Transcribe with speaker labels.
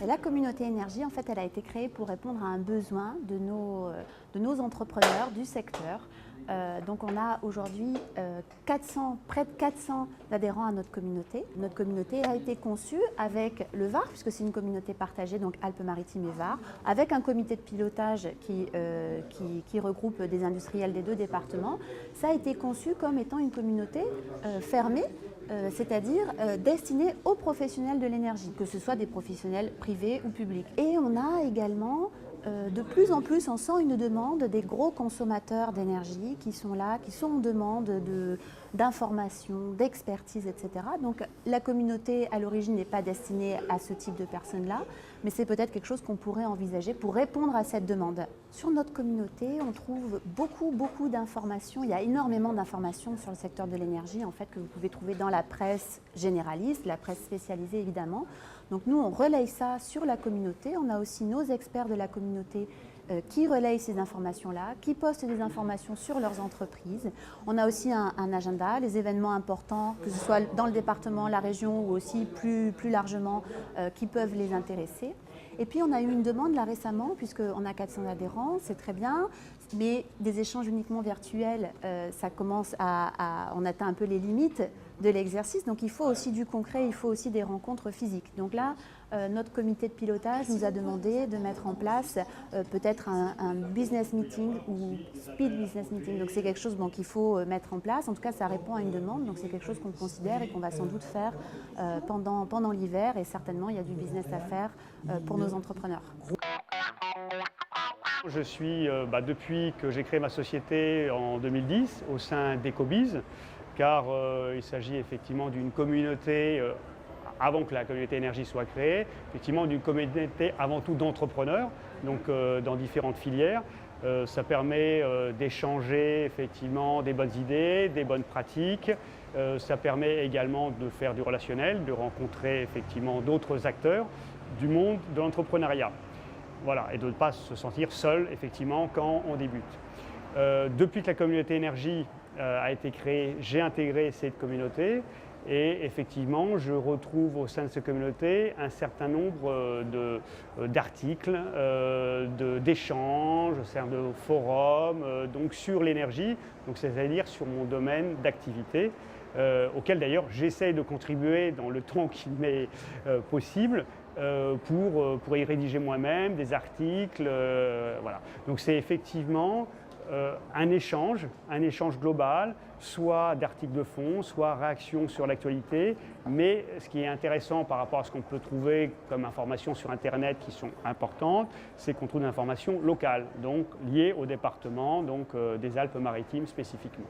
Speaker 1: Et la communauté énergie, en fait, elle a été créée pour répondre à un besoin de nos entrepreneurs du secteur. Donc on a aujourd'hui près de 400 adhérents à notre communauté. Notre communauté a été conçue avec le Var, puisque c'est une communauté partagée, donc Alpes-Maritimes et Var, avec un comité de pilotage qui regroupe des industriels des deux départements. Ça a été conçu comme étant une communauté fermée, c'est-à-dire destinée aux professionnels de l'énergie, que ce soit des professionnels privés ou publics. Et on a également de plus en plus, on sent une demande des gros consommateurs d'énergie qui sont là, qui sont en demande d'informations, d'expertise, etc. Donc la communauté à l'origine n'est pas destinée à ce type de personnes-là, mais c'est peut-être quelque chose qu'on pourrait envisager pour répondre à cette demande. Sur notre communauté, on trouve beaucoup d'informations. Il y a énormément d'informations sur le secteur de l'énergie, en fait, que vous pouvez trouver dans la presse généraliste, la presse spécialisée évidemment. Donc nous, on relaye ça sur la communauté. On a aussi nos experts de la communauté qui relayent ces informations-là, qui postent des informations sur leurs entreprises. On a aussi un agenda, les événements importants, que ce soit dans le département, la région ou aussi plus largement, qui peuvent les intéresser. Et puis on a eu une demande là récemment, puisqu'on a 400 adhérents, c'est très bien, mais des échanges uniquement virtuels, ça commence on atteint un peu les limites de l'exercice, donc il faut aussi du concret, il faut aussi des rencontres physiques. Donc là, notre comité de pilotage nous a demandé de mettre en place peut-être un business meeting ou speed business meeting. Donc c'est quelque chose qu'il faut mettre en place. En tout cas, ça répond à une demande. Donc c'est quelque chose qu'on considère et qu'on va sans doute faire pendant l'hiver. Et certainement, il y a du business à faire pour nos entrepreneurs.
Speaker 2: Je suis, depuis que j'ai créé ma société en 2010, au sein d'Ecobiz, car il s'agit effectivement d'une communauté, avant que la communauté énergie soit créée, effectivement d'une communauté avant tout d'entrepreneurs, donc dans différentes filières. Ça permet d'échanger effectivement des bonnes idées, des bonnes pratiques. Ça permet également de faire du relationnel, de rencontrer effectivement d'autres acteurs du monde de l'entrepreneuriat. Voilà, et de ne pas se sentir seul effectivement quand on débute. Depuis que la communauté énergie a été créée, j'ai intégré cette communauté et effectivement je retrouve au sein de cette communauté un certain nombre d'articles, d'échanges, de forums donc sur l'énergie, c'est-à-dire sur mon domaine d'activité, auquel d'ailleurs j'essaye de contribuer dans le temps qui m'est possible. Pour y rédiger moi-même des articles, voilà. Donc c'est effectivement un échange global, soit d'articles de fond, soit réaction sur l'actualité. Mais ce qui est intéressant par rapport à ce qu'on peut trouver comme informations sur Internet qui sont importantes, c'est qu'on trouve des informations locales, donc liées au département des Alpes-Maritimes spécifiquement.